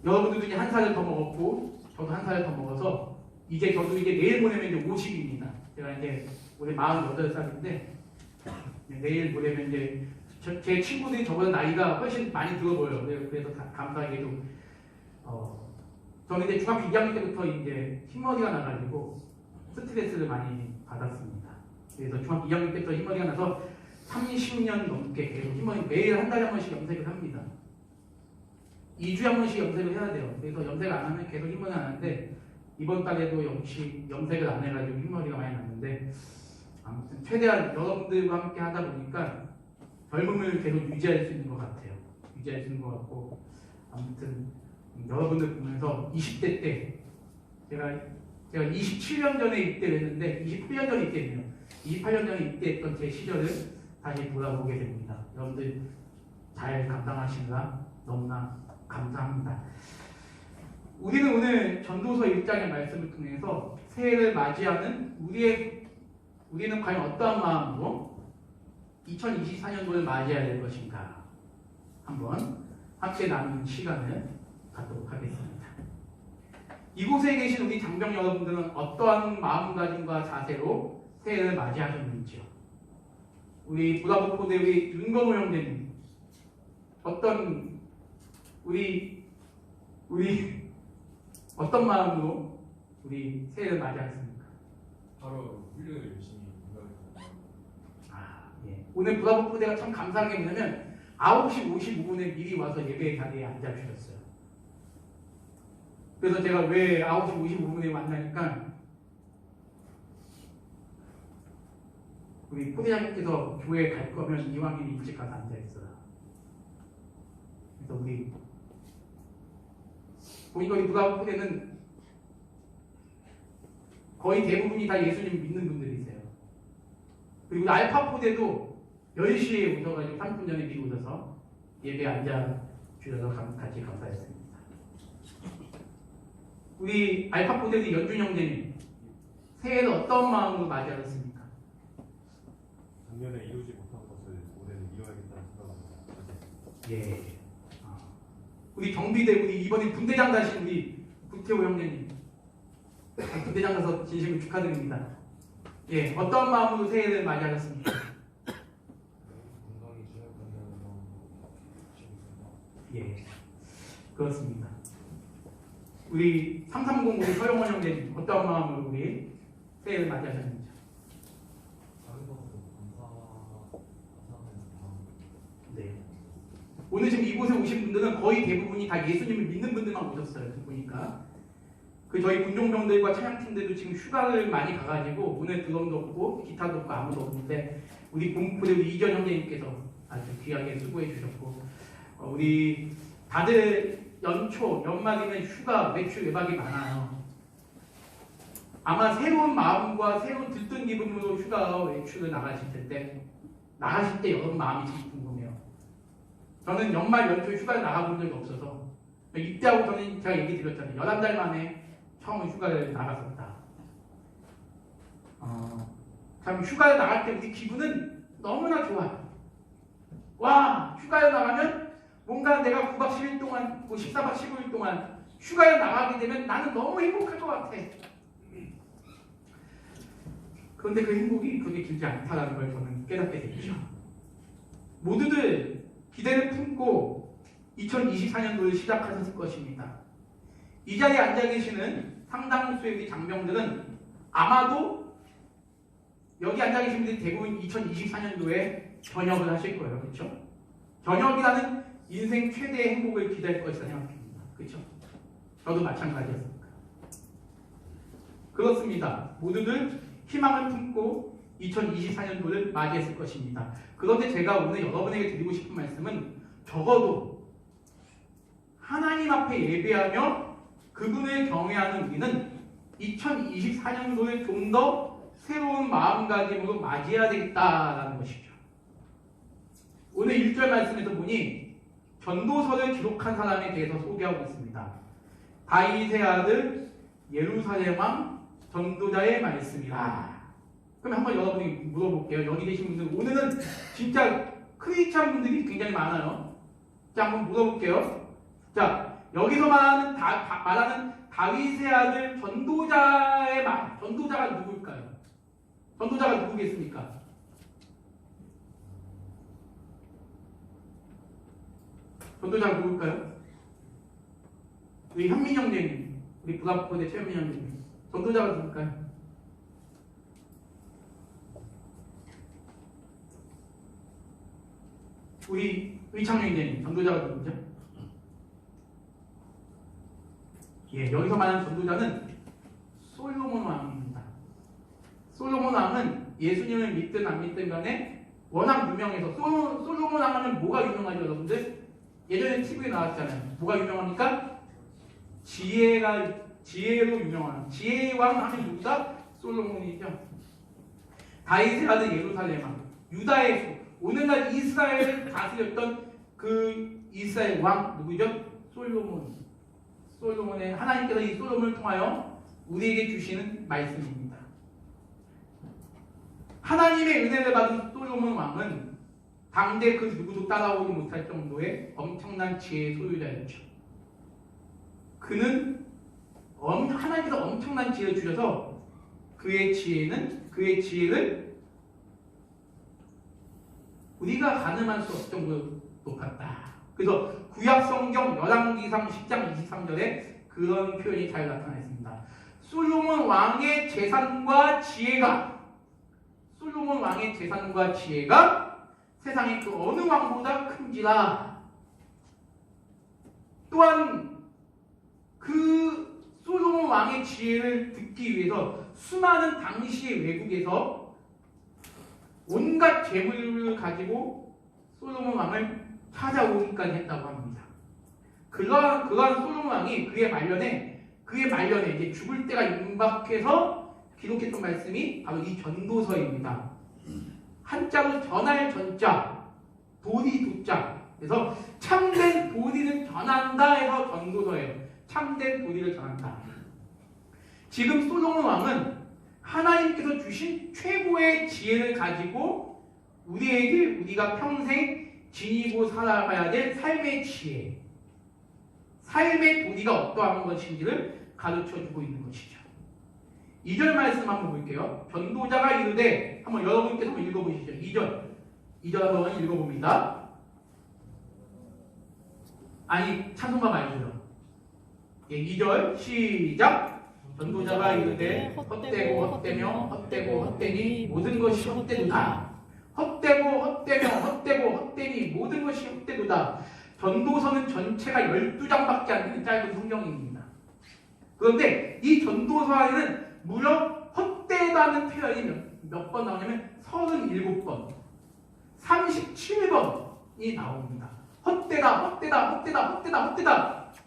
여러분들도 이제 한 살을 더 먹었고 저도 한 살을 더 먹어서 이제 저도 이제 내일 모레면 이제 50입니다. 제가 이제 올해 48살인데 내일 모레면 이제 제 친구들이 저보다 나이가 훨씬 많이 들어 보여요. 그래서 감사하게도 저는 이제 중학교 2학년 때부터 이제 흰머리가 나가지고 스트레스를 많이 받았습니다. 그래서 중학교 2학년 때부터 흰머리가 나서 30년 넘게 계속 흰머리 매일 한 달에 한 번씩 염색을 합니다. 2주에 한 번씩 염색을 해야 돼요. 그래서 염색을 안 하면 계속 흰머리가 나는데 이번 달에도 역시 염색을 안 해가지고 흰머리가 많이 났는데 아무튼 최대한 여러분들과 함께 하다 보니까 젊음을 계속 유지할 수 있는 것 같아요. 유지할 수 있는 것 같고 아무튼 여러분들 보면서 20대 때 제가 27년 전에 입대를 했는데 28년 전에 입대했네요. 28년 전에 입대했던 제 시절을 다시 돌아보게 됩니다. 여러분들 잘 감당하시느라 너무나 감사합니다. 우리는 오늘 전도서 1장의 말씀을 통해서 새해를 맞이하는 우리는 과연 어떠한 마음으로 2024년도를 맞이해야 될 것인가 한번 함께 나누는 시간을 갖도록 하겠습니다. 이곳에 계신 우리 장병 여러분들은 어떠한 마음가짐과 자세로 새해를 맞이하셨는지요? 우리 부다복포대 우리 윤건호 형제님 어떤 마음으로 우리 새해를 맞이하셨습니까? 바로 훈련을 열심히 해가지고. 예. 오늘 부다복포대가 참 감사한 게 뭐냐면 9시 55분에 미리 와서 예배 자리에 앉아주셨어요. 그래서 제가 왜 9시 55분에 만나니까 우리 포대장님께서 교회 갈 거면 이왕이면 일찍 가서 앉아있어라. 그래서 보니까 우리 부다복포대는 거의 대부분이 다 예수님 믿는 분들이세요. 그리고 알파포대도 10시에 오셔가지고 30분 전에 미리 오셔서 예배에 앉아주셔서 같이 감사했습니다. 우리 알파포대도 연준 형제님 새해를 어떤 마음으로 맞이하셨습니까? 작년에 이루지 못한 것을 올해는 이뤄야겠다는 생각을 예. 우리 경비대 우리 이번에 군대장 가신 우리 구태호 형제님 군대장 가서 진심으로 축하드립니다. 예, 어떤 마음으로 새해를 맞이하셨습니까? 건강히 지나가는 예, 그렇습니다. 우리 3309 우리 서영원 형제님 어떤 마음으로 우리 새해를 맞이하셨는지? 다른 것도 감사하는 마음. 네. 오늘 지금 이곳에 오신 분들은 거의 대부분이 다 예수님을 믿는 분들만 오셨어요. 보니까 저희 군종병들과 찬양팀들도 지금 휴가를 많이 가가지고 오늘 드럼도 없고 기타도 없고 아무도 없는데 우리 공부대 우리 이전 형제님께서 아주 귀하게 수고해 주셨고 우리 다들 연말이면 휴가 외출 외박이 많아요. 아마 새로운 마음과 새로운 들뜬 기분으로 휴가 외출을 나가실 텐데 나가실 때 여러분 마음이 참 궁금해요. 저는 연말 연초 휴가를 나가본 적이 없어서 입대하고 저는 제가 얘기 드렸잖아요. 11달 만에 처음 휴가를 나갔었다. 참 휴가를 나갈 때 우리 기분은 너무나 좋아요. 와, 휴가를 나가면 뭔가 내가 9박 10일 동안, 14박 15일 동안 휴가를 나가게 되면 나는 너무 행복할 것 같아. 그런데 그 행복이 그렇게 길지 않다는 걸 저는 깨닫게 됐죠. 모두들 기대를 품고 2024년도를 시작하셨을 것입니다. 이 자리에 앉아 계시는 상당수의 우리 장병들은 아마도 여기 앉아 계신 분들이 대부분 2024년도에 전역을 하실 거예요. 그렇죠? 전역이라는 인생 최대의 행복을 기대할 것이라 생각합니다. 그렇죠? 저도 마찬가지였습니다. 그렇습니다. 모두들 희망을 품고 2024년도를 맞이했을 것입니다. 그런데 제가 오늘 여러분에게 드리고 싶은 말씀은 적어도 하나님 앞에 예배하며 그분을 경외하는 우리는 2024년도에 좀 더 새로운 마음가짐으로 맞이해야 되겠다라는 것이죠. 오늘 1절 말씀에서 보니 전도서를 기록한 사람에 대해서 소개하고 있습니다. 다윗의 아들 예루살렘 왕 전도자의 말씀이라. 그럼 한번 여러분이 물어볼게요. 여기 계신 분들 오늘은 진짜 크리스찬 분들이 굉장히 많아요. 자, 한번 물어볼게요. 자, 여기서 말하는 다윗의 아들 전도자의 말, 전도자가 누구일까요? 전도자가 누구겠습니까? 전도자가 누구일까요? 우리 현민 형님, 우리 부담포대 최현민 형님, 전도자가 누굴까요? 우리 의창용 형님, 전도자가 누구죠? 예, 여기서 말하는 전도자는 솔로몬 왕입니다. 솔로몬 왕은 예수님을 믿든 안 믿든 간에 워낙 유명해서 솔로몬 왕 하면 뭐가 유명하죠, 여러분들? 예전에 TV에 나왔잖아요. 뭐가 유명합니까? 지혜로 유명한 지혜의 왕 하면 누구다? 솔로몬이죠. 다윗의 아들 예루살렘 왕, 유다의 수, 오늘날 이스라엘을 다스렸던 그 이스라엘 왕 누구죠? 솔로몬의 하나님께서 이 솔로몬을 통하여 우리에게 주시는 말씀입니다. 하나님의 은혜를 받은 솔로몬 왕은 당대 그 누구도 따라오지 못할 정도의 엄청난 지혜의 소유자였죠. 그는 하나님께서 엄청난 지혜를 주셔서 그의 지혜를 우리가 가늠할 수 없을 정도로 높았다. 그래서 구약성경 열왕기상 10장 23절에 그런 표현이 잘 나타나 있습니다. 솔로몬 왕의 재산과 지혜가 세상의 그 어느 왕보다 큰지라. 또한 그 솔로몬 왕의 지혜를 듣기 위해서 수많은 당시의 외국에서 온갖 재물을 가지고 솔로몬 왕을 찾아오기까지 했다고 합니다. 그러한 솔로몬 왕이 그의 말년에 이제 죽을 때가 임박해서 기록했던 말씀이 바로 이 전도서입니다. 한자로 전할 전자, 도리 도자. 그래서 참된 도리를 전한다 해서 전도서예요. 참된 도리를 전한다. 지금 솔로몬 왕은 하나님께서 주신 최고의 지혜를 가지고 우리가 평생 지니고 살아가야 될 삶의 지혜, 삶의 도리가 어떠한 것인지를 가르쳐주고 있는 것이죠. 2절 말씀 한번 볼게요. 전도자가 이르되, 한번 여러분께서 한번 읽어보시죠. 2절 한번 읽어봅니다. 아니, 찬송가 말고요. 예, 2절 시작. 전도자가 이르되 헛되고 헛되니 모든 것이 헛되도다. 헛되니 모든 것이 헛되도다. 전도서는 전체가 12장밖에 안 되는 짧은 성경입니다. 그런데 이 전도서 안에는 무려 헛되다는 표현이 몇 번 나오냐면 37번, 37번이 나옵니다. 헛되다.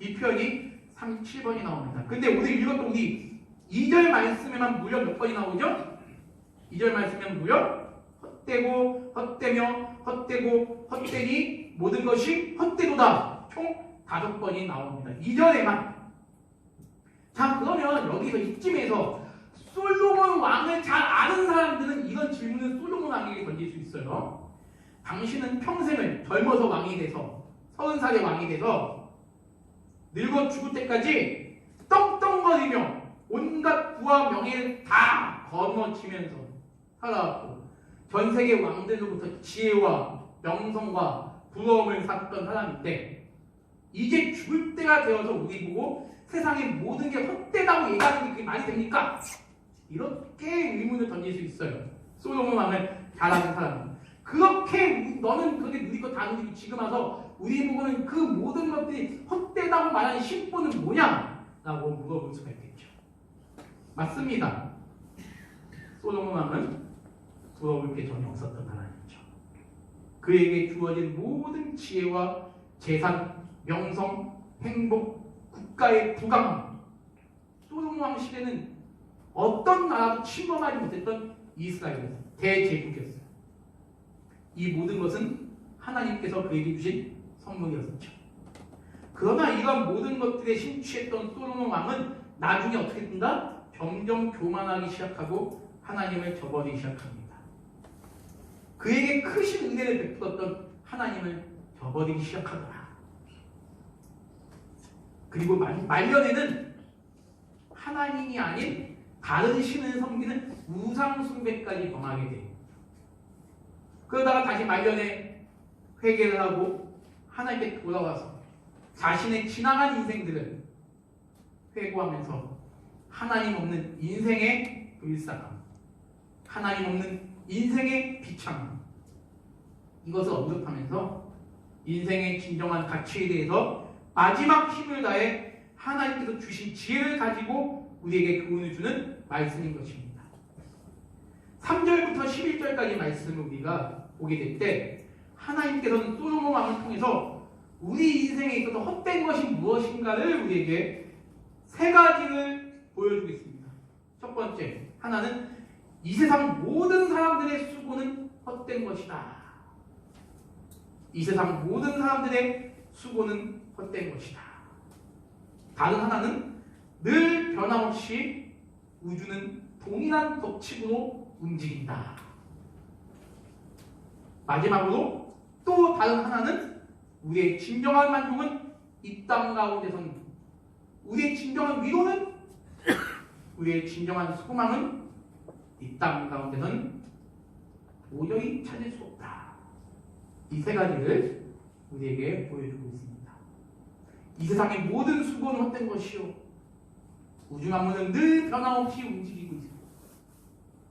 이 표현이 37번이 나옵니다. 근데 오늘 읽었던 우리 2절 말씀에만 무려 몇 번이 나오죠? 2절 말씀에만 무려 헛되니 모든 것이 헛되도다. 총 5번이 나옵니다. 2절에만. 자, 그러면 여기서 이쯤에서 솔로몬 왕을 잘 아는 사람들은 이런 질문을 솔로몬 왕에게 던질 수 있어요. 당신은 평생을 젊어서 왕이 돼서 30살의 왕이 돼서 늙어 죽을 때까지 떵떵거리며 온갖 부와 명예를 다 거머쥐면서 살아왔고 전 세계 왕들로부터 지혜와 명성과 부러움을 샀던 사람인데 이제 죽을 때가 되어서 우리 보고 세상의 모든 게 헛되다고 얘기하는 게 그게 말이 됩니까? 이렇게 의문을 던질 수 있어요. 솔로몬 왕을 잘 아는 사람은. 그렇게 너는 그게 누리 거 다 누리고 지금 와서 우리 보고는 그 모든 것들이 헛되다고 말하는 심보는 뭐냐? 라고 물어볼 수가 있겠죠. 맞습니다. 솔로몬 왕은 부러울 게 전혀 없었던 사람이죠. 그에게 주어진 모든 지혜와 재산, 명성, 행복, 국가의 부강함. 솔로몬 왕 시대는 어떤 나라도 침범하지 못했던 이스라엘이었어요. 대제국이었어요. 이 모든 것은 하나님께서 그에게 주신 선물이었죠. 그러나 이런 모든 것들에 심취했던 솔로몬 왕은 나중에 어떻게 된다? 점점 교만하기 시작하고 하나님을 저버리기 시작합니다. 그에게 크신 은혜를 베풀었던 하나님을 저버리기 시작하더라. 그리고 말년에는 하나님이 아닌 다른 신을 섬기는 우상 숭배까지 범하게 돼요. 그러다가 다시 말년에 회개를 하고 하나님께 돌아와서 자신의 지나간 인생들을 회고하면서 하나님 없는 인생의 불쌍함, 하나님 없는 인생의 비참함, 이것을 언급하면서 인생의 진정한 가치에 대해서 마지막 힘을 다해 하나님께서 주신 지혜를 가지고 우리에게 교훈을 주는 말씀인 것입니다. 3절부터 11절까지 말씀을 우리가 보게 될 때 하나님께서는 솔로몬 왕을 통해서 우리 인생에 있어서 헛된 것이 무엇인가를 우리에게 세 가지를 보여주고 있습니다. 첫 번째, 하나는 이 세상 모든 사람들의 수고는 헛된 것이다. 이 세상 모든 사람들의 수고는 헛된 것이다. 다른 하나는 늘 변함없이 우주는 동일한 법칙으로 움직인다. 마지막으로 또 다른 하나는 우리의 진정한 만족은 이 땅 가운데서는, 우리의 진정한 위로는, 우리의 진정한 소망은 이 땅 가운데서는 도저히 찾을 수 없다. 이 세 가지를 우리에게 보여주고 있습니다. 이 세상의 모든 수고는 헛된 것이요, 우주 만물은 늘 변함없이 움직이고 있습니다.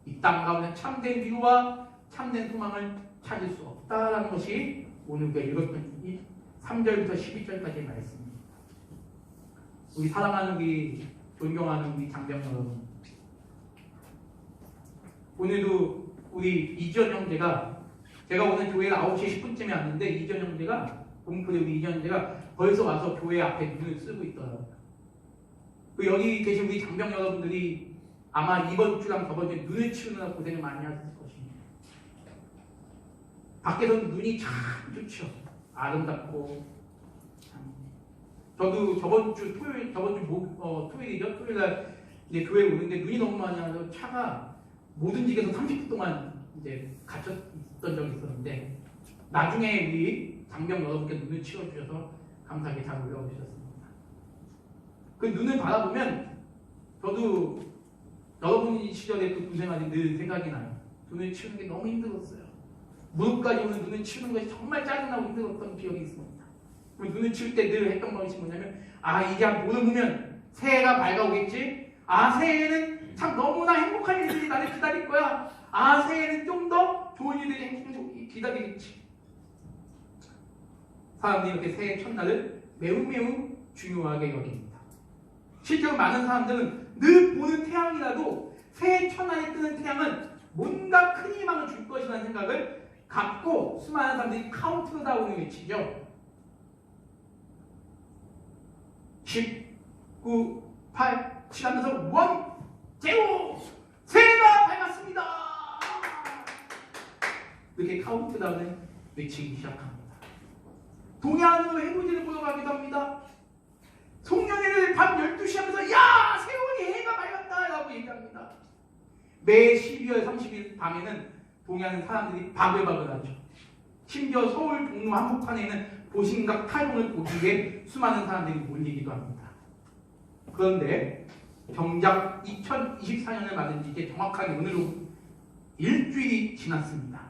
이 땅 가운데 참된 위로와 참된 소망을 찾을 수 없다라는 것이 오늘 우리가 읽었던 이 3절부터 12절까지의 말씀입니다. 우리 사랑하는 우리 존경하는 우리 장병 여러분, 오늘도 우리 이지연 형제가, 제가 오늘 교회가 9시 10분쯤에 왔는데 이지연 형제가, 공포대 우리 이지연 형제가 벌써 와서 교회 앞에 눈을 쓰고 있더라고요. 그 여기 계신 우리 장병 여러분들이 아마 이번 주랑 저번 주에 눈을 치우느라 고생을 많이 하셨을 것입니다. 밖에서는 눈이 참 좋죠. 아름답고. 저도 저번 주 토요일이죠. 토요일날 이제 교회 오는데 눈이 너무 많이 와서 차가 못 움직여서 30분 동안 이제 갇혀 있던 적이 있었는데, 나중에 우리 장병 여러분께 눈을 치워주셔서 감사하게 잘 올라오셨습니다. 그 눈을 바라보면 저도 여러분 시절에 그 군생활이 늘 생각이 나요. 눈을 치우는 게 너무 힘들었어요. 무릎까지 오는 눈을 치우는 것이 정말 짜증나고 힘들었던 기억이 있습니다. 눈을 치울 때 늘 했던 것이 뭐냐면, 이제 모르면 새해가 밝아오겠지? 새해에는 참 너무나 행복한 일들이 나를 기다릴 거야. 새해에는 좀 더 좋은 일들이 기다리겠지. 사람들이 이렇게 새해 첫날을 매우 중요하게 여깁니다. 실제로 많은 사람들은 늘 보는 태양이라도 새해 첫날에 뜨는 태양은 뭔가 큰 희망을 줄 것이라는 생각을 갖고 수많은 사람들이 카운트다운을 외치죠. 10, 9, 8, 7 하면서 원, 제로, 새해가 밝았습니다. 이렇게 카운트다운을 외치기 시작합니다. 동해안으로 해돋이를 보러 가기도 합니다. 송년회를 밤 12시 하면서 세월이 해가 밝았다 라고 얘기합니다. 매 12월 30일 밤에는 동해안 사람들이 바글바글하죠. 심지어 서울 종로 한복판에 있는 보신각 타령을 보기 위해 수많은 사람들이 몰리기도 합니다. 그런데 정작 2024년을 맞은 지 이제 정확하게 오늘로 일주일이 지났습니다.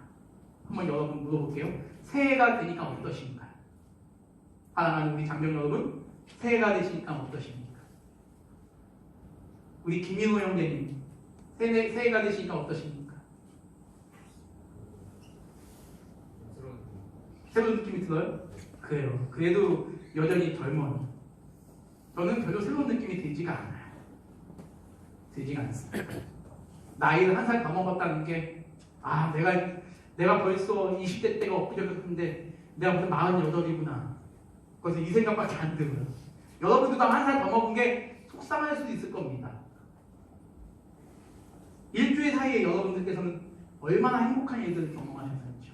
한번 여러분 물어볼게요. 새해가 되니까 어떠십니까? 사랑하는 우리 장병 여러분, 새해가 되시니까 어떠십니까? 우리 김민호 형제님, 새해가 되시니까 어떠십니까? 새로운 느낌이 들어요? 그래요. 그래도 여전히 젊어요. 저는 별로 새로운 느낌이 들지가 않아요. 들지가 않습니다. 나이를 한 살 더 먹었다는 게, 내가 벌써 20대 때가 엊그저께인데 내가 무슨 48이구나. 그래서 이 생각밖에 안 들어요. 여러분들도 한 살 더 먹은 게 속상할 수도 있을 겁니다. 일주일 사이에 여러분들께서는 얼마나 행복한 일들을 경험하셨는지요.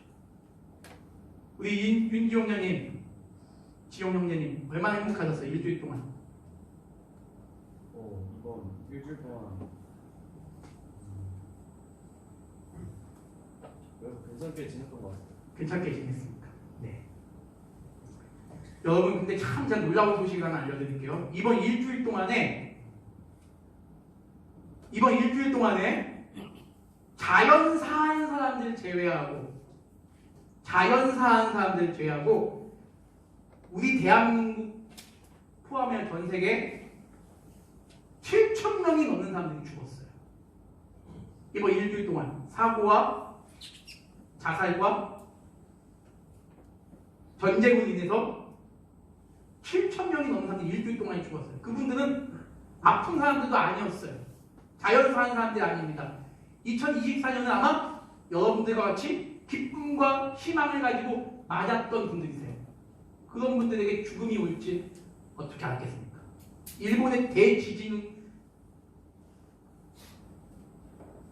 우리 윤지용 형님, 지용 형제님 얼마나 행복하셨어요? 일주일 동안. 이번 일주일 동안 그래서 괜찮게 지냈던 것 같아요. 괜찮게 지냈습니까? 네. 여러분 근데 참 제가 놀라운 소식을 하나 알려드릴게요. 이번 일주일 동안에 자연사한 사람들 제외하고 우리 대한민국 포함해 전 세계 7,000명이 넘는 사람들이 죽었어요. 이번 일주일 동안 사고와 자살과 전쟁으로 인해서 7,000명이 넘는 사람들이 일주일 동안 죽었어요. 그분들은 아픈 사람들도 아니었어요. 자연사한 사람들이 아닙니다. 2024년은 아마 여러분들과 같이 기쁨과 희망을 가지고 맞았던 분들이세요. 그런 분들에게 죽음이 올지 어떻게 알겠습니까? 일본의 대지진은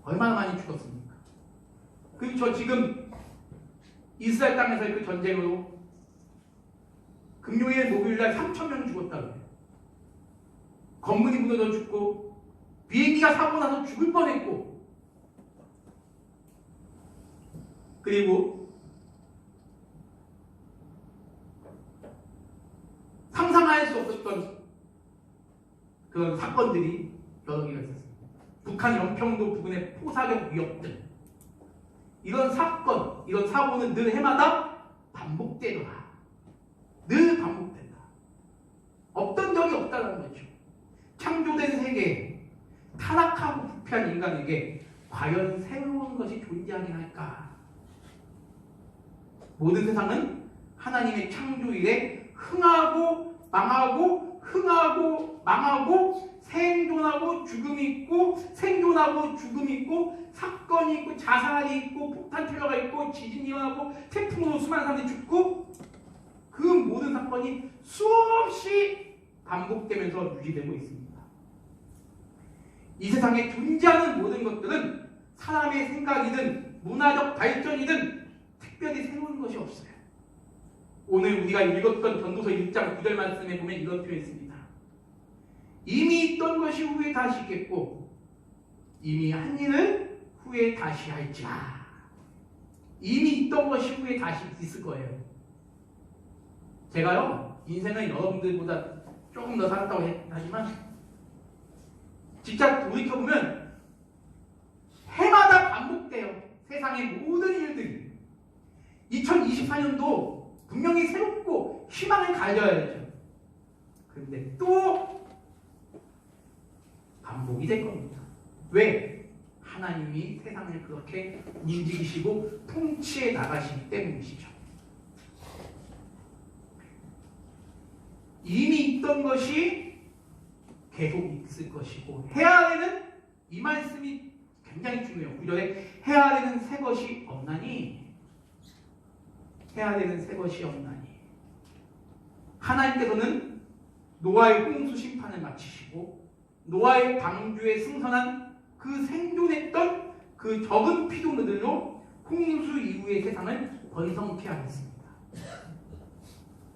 얼마나 많이 죽었습니까? 그리고 저 지금 이스라엘 땅에서의 그 전쟁으로 금요일, 목요일날 3,000명 죽었다고 해요. 건물이 무너져 죽고 비행기가 사고 나서 죽을 뻔했고 그리고 상상할 수 없었던 그런 사건들이 여러 개가 있었습니다. 북한 연평도 부근의 포사격 위협 등 이런 사건, 이런 사고는 늘 해마다 반복되더라. 늘 반복된다. 없던 적이 없다는 거죠. 창조된 세계에 타락하고 부패한 인간에게 과연 새로운 것이 존재하긴 할까? 모든 세상은 하나님의 창조일에 흥하고 망하고 흥하고 망하고 생존하고 죽음이 있고 생존하고 죽음이 있고 사건이 있고 자살이 있고 폭탄 테러가 있고 지진이 일어나고 태풍으로 수많은 사람들이 죽고 그 모든 사건이 수없이 반복되면서 유지되고 있습니다. 이 세상에 존재하는 모든 것들은 사람의 생각이든 문화적 발전이든 특별히 새로운 것이 없어요. 오늘 우리가 읽었던 전도서 1장 9절 말씀에 보면 이런 표현이 있습니다. 이미 있던 것이 후에 다시 있겠고 이미 한 일을 후에 다시 할지라. 이미 있던 것이 후에 다시 있을 거예요. 제가요 인생은 여러분들보다 조금 더 살았다고 하지만 진짜 돌이켜보면 해마다 반복돼요. 세상의 모든 일들이. 2024년도 분명히 새롭고 희망을 가져야죠. 그런데 또 반복이 될 겁니다. 왜? 하나님이 세상을 그렇게 움직이시고 통치해 나가시기 때문이시죠. 이미 있던 것이 계속 있을 것이고 해야 되는 이 말씀이 굉장히 중요해요. 9절에 해야 되는 새 것이 없나니 해야 되는 새 것이 없나니 하나님께서는 노아의 홍수 심판을 마치시고 노아의 방주에 승선한 그 생존했던 그 적은 피조물들로 홍수 이후의 세상을 번성케 하겠습니다.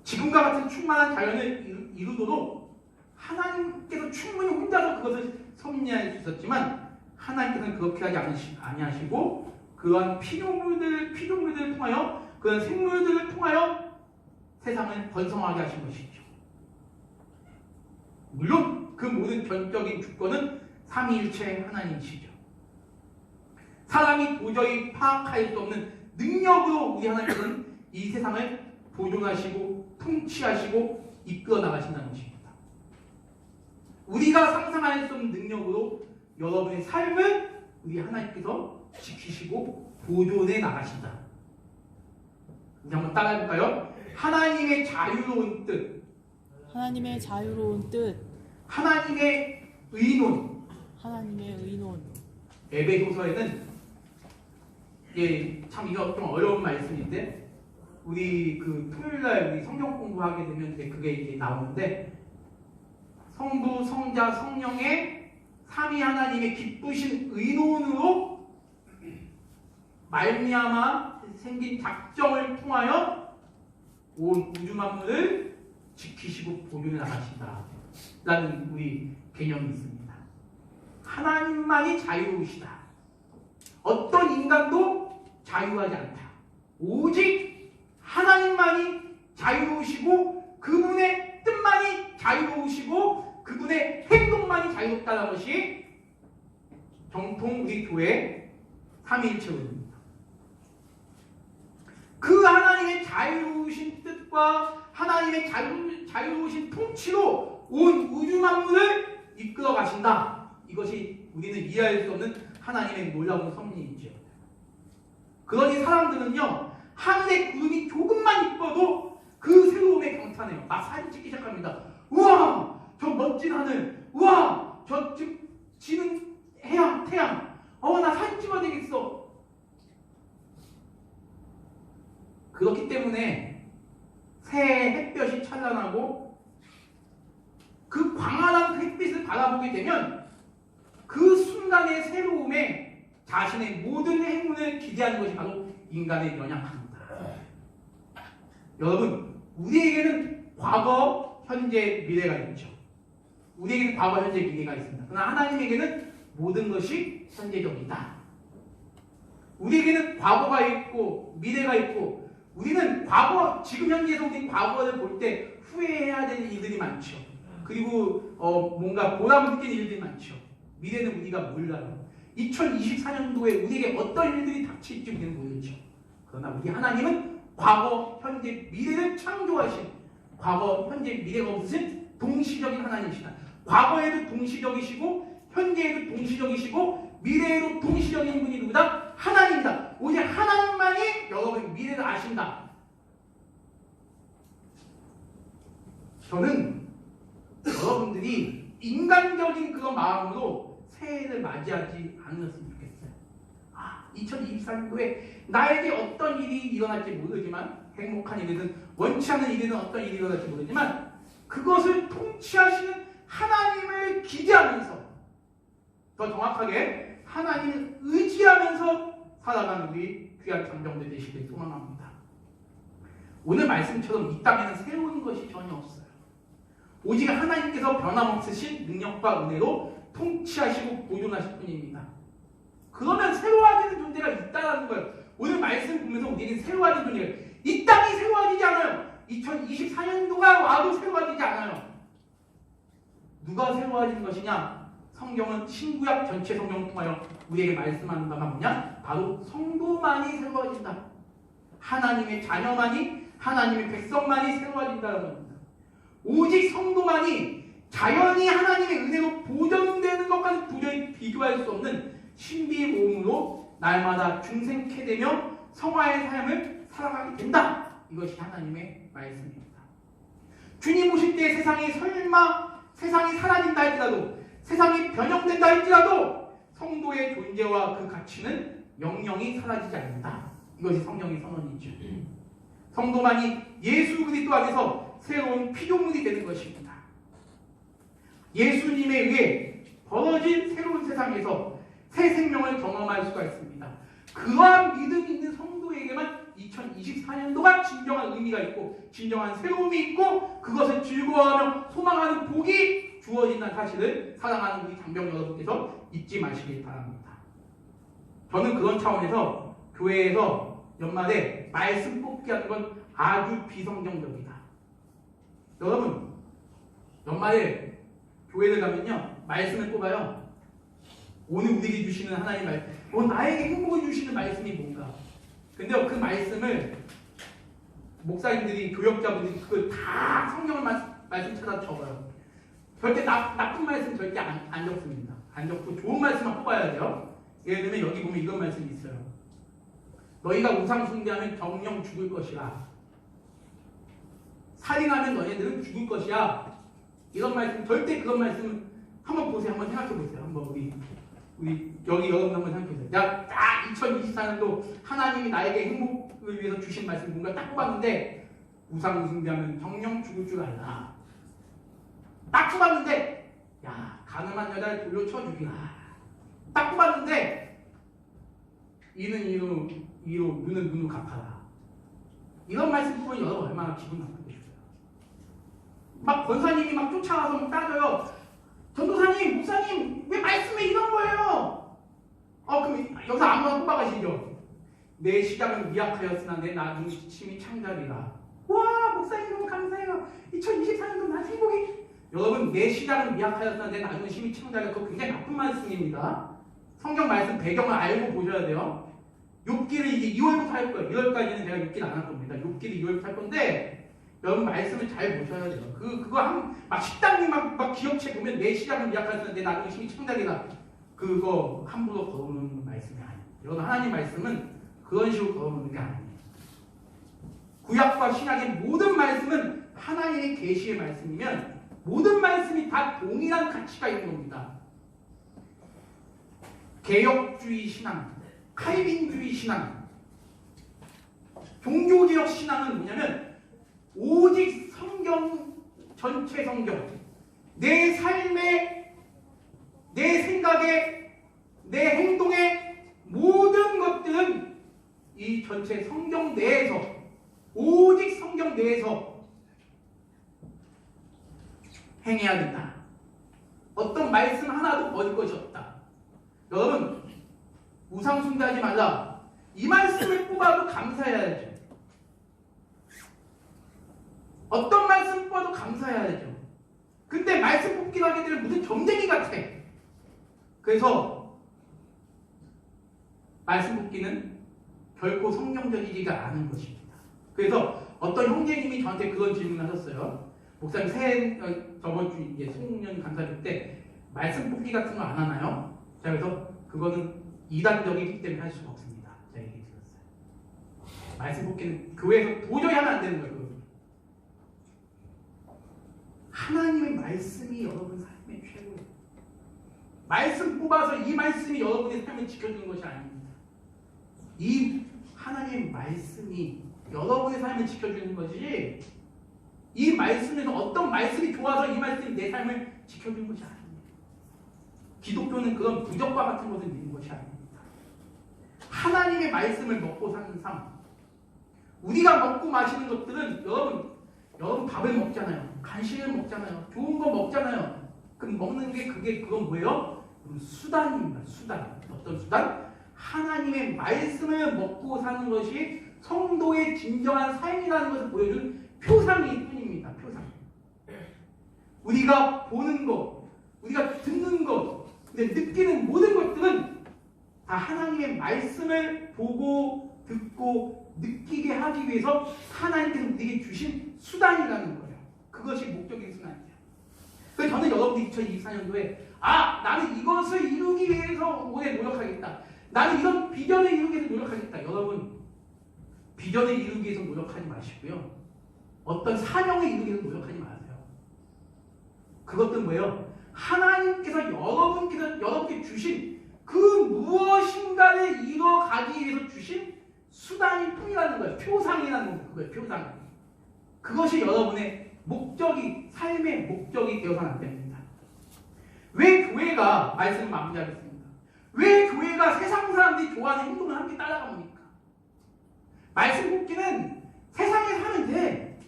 지금과 같은 충만한 자연을 이루도록 하나님께서 충분히 혼자서 그것을 섭리할 수 있었지만 하나님께서는 그렇게 하지 아니하시고 그러한 피조물들을 통하여 그런 생물들을 통하여 세상을 번성하게 하신 것이죠. 물론 그 모든 전적인 주권은 삼위일체 하나님이시죠. 사람이 도저히 파악할 수 없는 능력으로 우리 하나님께서는 이 세상을 보존하시고 통치하시고 이끌어 나가신다는 것입니다. 우리가 상상할 수 없는 능력으로 여러분의 삶을 우리 하나님께서 지키시고 보존해 나가신다. 이제 한번 따라해볼까요? 하나님의 자유로운 뜻, 하나님의 자유로운 뜻, 하나님의 의논. 하나님의 의논. 에베소서에는 참 이거 좀 어려운 말씀인데 우리 그 토요일날 우리 성경 공부하게 되면 이제 그게 이제 나오는데 성부, 성자, 성령의 삼위 하나님의 기쁘신 의논으로 말미암아 생긴 작정을 통하여 온 우주 만물을 지키시고 보존해 나가신다 라는 우리 개념이 있습니다. 하나님만이 자유로우시다. 어떤 인간도 자유하지 않다. 오직 하나님만이 자유로우시고 그분의 뜻만이 자유로우시고 그분의 행동만이 자유롭다는 것이 정통 우리 교회 삼위일체론입니다. 그 하나님의 자유로우신 뜻과 하나님의 자유로우신 통치로 온 우주 만물을 이끌어 가신다. 이것이 우리는 이해할 수 없는 하나님의 놀라운 섭리이죠. 그러니 사람들은요, 하늘의 구름이 조금만 이뻐도 그 새로움에 경탄해요. 막 사진 찍기 시작합니다. 우와, 저 멋진 하늘. 우와, 저 지는 태양. 나 사진 찍어야 되겠어. 그렇기 때문에 새해 햇볕이 찬란하고 그 광활한 햇빛을 바라보게 되면 그 순간의 새로움에 자신의 모든 행운을 기대하는 것이 바로 인간의 연약함입니다. 여러분, 우리에게는 과거, 현재, 미래가 있죠. 우리에게는 과거, 현재, 미래가 있습니다. 그러나 하나님에게는 모든 것이 현재적이다. 우리에게는 과거가 있고 미래가 있고, 우리는 지금 현재에서 우리 과거를 볼 때 후회해야 되는 일들이 많죠. 그리고 뭔가 보람을 느끼는 일들이 많죠. 미래는 우리가 몰라요. 2024년도에 우리에게 어떤 일들이 닥칠지 우리는 모르죠. 그러나 우리 하나님은 과거, 현재, 미래를 창조하신, 과거, 현재, 미래가 없으신 동시적인 하나님이시다. 과거에도 동시적이시고 현재에도 동시적이시고 미래에도 동시적인 분이 누구다? 하나님이다. 오직 하나님만이 여러분 미래를 아신다. 저는 여러분들이 인간적인 그런 마음으로 새해를 맞이하지 않으셨으면 좋겠어요. 2024년도에 나에게 어떤 일이 일어날지 모르지만, 행복한 일이든 원치 않는 일이든 어떤 일이 일어날지 모르지만 그것을 통치하시는 하나님을 기대하면서, 더 정확하게 하나님을 의지하면서 살아가는 우리 귀한 장정들 되시길 소망합니다. 오늘 말씀처럼 이 땅에는 새로운 것이 전혀 없어요. 오직 하나님께서 변함없으신 능력과 은혜로 통치하시고 보존하실 뿐입니다. 그러면 새로워지는 존재가 있다는 거예요. 오늘 말씀 보면서 우리에게 새로워지는 존재가, 이 땅이 새로워지지 않아요. 2024년도가 와도 새로워지지 않아요. 누가 새로워지는 것이냐? 성경은 신구약 전체 성경을 통하여 우리에게 말씀하는 바가 뭐냐? 바로 성도만이 새로워진다. 하나님의 자녀만이, 하나님의 백성만이 새로워진다는 겁니다. 오직 성도만이 자연히 하나님의 은혜로 보존되는 것과는 도저히 비교할 수 없는 신비의 모험으로 날마다 중생케 되며 성화의 삶을 살아가게 된다. 이것이 하나님의 말씀입니다. 주님 오실 때 세상이 사라진다 할지라도, 세상이 변형된다 할지라도 성도의 존재와 그 가치는 영영이 사라지지 않는다. 이것이 성경의 선언이죠. 성도만이 예수 그리스도 안에서 새로운 피조물이 되는 것입니다. 예수님에 의해 벌어진 새로운 세상에서 새 생명을 경험할 수가 있습니다. 그러한 믿음이 있는 성도에게만 2024년도가 진정한 의미가 있고 진정한 새로움이 있고 그것을 즐거워하며 소망하는 복이 주어진다는 사실을 사랑하는 우리 장병 여러분께서 잊지 마시길 바랍니다. 저는 그런 차원에서 교회에서 연말에 말씀 뽑기 하는 건 아주 비성경적이다. 여러분, 연말에 교회를 가면요, 말씀을 뽑아요. 오늘 우리에게 주시는 하나님 말씀, 나에게 행복을 주시는 말씀이 뭔가. 근데 그 말씀을 목사님들이, 교역자분들이 그걸 다 성경을 말씀 찾아 적어요. 절대 나쁜 말씀 절대 안 적습니다. 안 적고 좋은 말씀만 뽑아야 돼요. 예를 들면 여기 보면 이런 말씀이 있어요. 너희가 우상 숭배하면 정령 죽을 것이라. 살인하면 너희들은 죽을 것이야. 이런 말씀, 절대 그런 말씀 한번 보세요. 한번 생각해 보세요. 한번 우리 여기 여러분 한번 생각해 보세요. 딱 2024년도 하나님이 나에게 행복을 위해서 주신 말씀 뭔가 딱 뽑았는데 우상 숭배하면 정령 죽을 줄 알라. 딱 뽑았는데 가늠한 여자를 돌려 쳐주기라. 딱 뽑았는데 이는 이로 눈은 눈으로 갚아라. 이런 말씀 보면 여러분 얼마나 기분 나쁘겠어요. 막 권사님이 막 쫓아가서 막 따져요. 전도사님, 목사님, 왜 말씀에 이런 거예요? 그럼 여기서 아무나 뽑아가시죠. 내 시작은 미약하였으나 내 나중에 지침이 창작이라. 와, 목사님 너무 감사해요. 2024년도 난 행복이. 여러분 내 시작은 미약하였었는데 나중에 심히 창자가 그거 굉장히 나쁜 말씀입니다. 성경 말씀 배경을 알고 보셔야 돼요. 욥기를 이제 2월부터 할 거예요. 1월까지는 제가 욥기를 안 할 겁니다. 욥기를 2월부터 할 건데 여러분 말씀을 잘 보셔야 돼요. 그거 막 식당님 막 기업체 보면 내 시작은 미약하였었는데 나중에 심히 창자이다. 그거 함부로 걸어놓는 말씀이 아니에요. 여러분 하나님 말씀은 그런 식으로 걸어놓는 게 아니에요. 구약과 신약의 모든 말씀은 하나님의 계시의 말씀이면 모든 말씀이 다 동일한 가치가 있는 겁니다. 개혁주의 신앙, 칼빈주의 신앙, 종교개혁 신앙은 뭐냐면 오직 성경, 전체 성경, 내 삶에, 내 생각에, 내 행동에 모든 것들은 이 전체 성경 내에서, 오직 성경 내에서 행해야 된다. 어떤 말씀 하나도 버릴 것이 없다. 여러분 우상 숭배하지 말라. 이 말씀을 뽑아도 감사해야죠. 어떤 말씀 뽑아도 감사해야죠. 근데 말씀 뽑기로 하게 되면 무슨 점쟁이 같아. 그래서 말씀 뽑기는 결코 성경적이지가 않은 것입니다. 그래서 어떤 형제님이 저한테 그런 질문을 하셨어요. 목사님 저번 주 이제 송년 강사일 때 말씀 뽑기 같은 거 안 하나요? 자, 그래서 그거는 이단적이기 때문에 할 수가 없습니다. 제가 얘기 드렸어요. 말씀 뽑기는 교회에서 도저히 하면 안 되는 거예요. 하나님의 말씀이 여러분 삶의 최고예요. 말씀 뽑아서 이 말씀이 여러분의 삶을 지켜주는 것이 아닙니다. 이 하나님의 말씀이 여러분의 삶을 지켜주는 것이지 이 말씀에서 어떤 말씀이 좋아서 이 말씀이 내 삶을 지켜주는 것이 아닙니다. 기독교는 그런 부적과 같은 것을 믿는 것이 아닙니다. 하나님의 말씀을 먹고 사는 삶. 우리가 먹고 마시는 것들은 여러분 밥을 먹잖아요. 간식을 먹잖아요. 좋은 거 먹잖아요. 그럼 먹는 게 그건 뭐예요? 수단입니다. 수단. 어떤 수단? 하나님의 말씀을 먹고 사는 것이 성도의 진정한 삶이라는 것을 보여준 표상일 뿐입니다. 표상. 우리가 보는 것, 우리가 듣는 것, 느끼는 모든 것들은 다 하나님의 말씀을 보고 듣고 느끼게 하기 위해서 하나님께서 우리에게 주신 수단이라는 거예요. 그것이 목적인 수단이에요. 그래서 저는 여러분들 2024년도에 나는 이것을 이루기 위해서 올해 노력하겠다. 나는 이런 비전을 이루기 위해서 노력하겠다. 여러분 비전을 이루기 위해서 노력하지 마시고요. 어떤 사명을 이루기 위해서 노력하지 마세요. 그것은 뭐예요? 하나님께서 여러분께 주신 그 무엇인가를 이뤄가기 위해서 주신 수단일 뿐이라는 거예요. 표상이라는 겁니다. 그거예요. 표상. 그것이 여러분의 목적이, 삶의 목적이 되어서는 안 됩니다. 왜 교회가, 말씀을 마무리하겠습니다. 왜 교회가 세상 사람들이 좋아하는 행동을 함께 따라갑니까? 말씀 뽑기는 세상에서 하면 돼.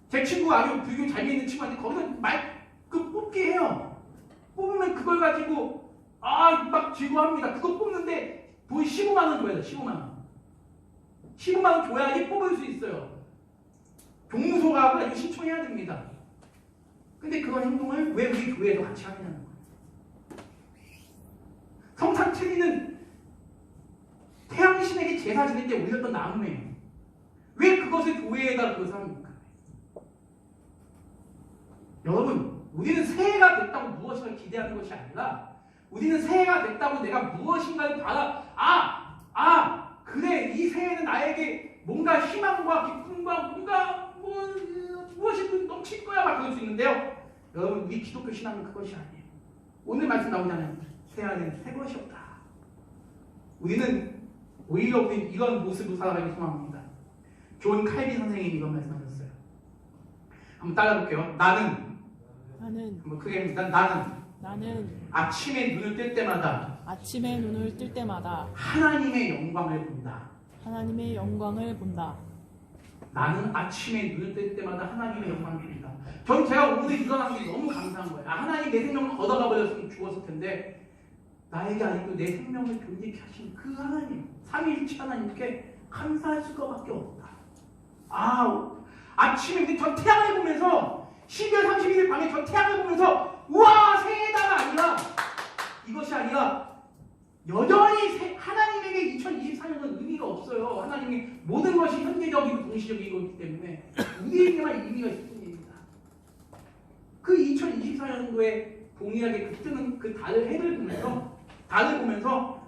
제 친구 아주 불교 잘 믿는 친구한테 거기서 뽑기 해요. 뽑으면 그걸 가지고 막 즐거워합니다. 그거 뽑는데 돈 15만 원 줘야 돼. 15만 원. 15만 원 줘야지 뽑을 수 있어요. 종무소 가서 신청해야 됩니다. 근데 그런 행동을 왜 우리 교회에서 같이 하느냐는 거예요. 성탄체리는 태양신에게 제사 지낼 때 올렸던 나무예요. 왜 그것을 교회에다 합니까? 여러분, 우리는 새해가 됐다고 무엇인가 기대하는 것이 아니라 우리는 새해가 됐다고 내가 무엇인가를 그래, 이 새해는 나에게 뭔가 희망과 기쁨과 뭔가 무엇이든 넘칠 거야 막 그럴 수 있는데요. 여러분, 우리 기독교 신앙은 그것이 아니에요. 오늘 말씀 나오잖아요. 새해는 새 것이 없다. 우리는 오히려 우리는 이런 모습으로 살아가기 소망합니다. 존 칼빈 선생님이 이런 말씀하셨어요. 한번 따라볼게요. 나는 한번 크게 합니다. 나는 아침에 눈을 뜰 때마다 하나님의 영광을 본다. 나는 아침에 눈을 뜰 때마다 하나님의 영광을 본다. 제가 오늘 일어난 게 너무 감사한 거예요. 하나님 내 생명을 걷어가 버렸으면 죽었을 텐데 나에게 아직도 내 생명을 존재케 하신 그 하나님, 삼위일체 하나님께 감사할 수밖에 없다. 아침에 우리 저 태양을 보면서 12월 31일 밤에 저 태양을 보면서 우와 새해다가 아니라 이것이 아니라 여전히 하나님에게 2024년은 의미가 없어요. 하나님이 모든 것이 현재적이고 동시적인 거기 때문에 우리에게만 의미가 있는 일입니다. 그 2024년도에 동일하게 그 뜨는 그 해를 보면서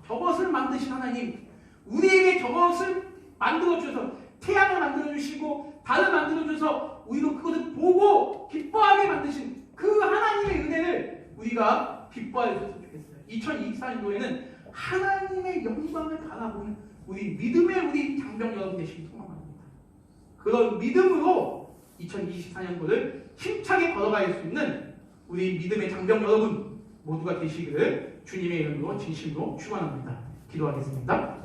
저것을 만드신 하나님, 우리에게 저것을 만들어 주셔서 태양을 만들어 주시고 달을 만들어 주셔서 우리도 그것을 보고 기뻐하게 만드신 그 하나님의 은혜를 우리가 기뻐해 줬으면 좋겠어요. 2024년도에는 하나님의 영광을 바라보는 우리 믿음의 우리 장병 여러분 되시길 소망합니다. 그런 믿음으로 2024년도를 힘차게 걸어갈 수 있는 우리 믿음의 장병 여러분 모두가 되시기를 주님의 이름으로 진심으로 축원합니다. 기도하겠습니다.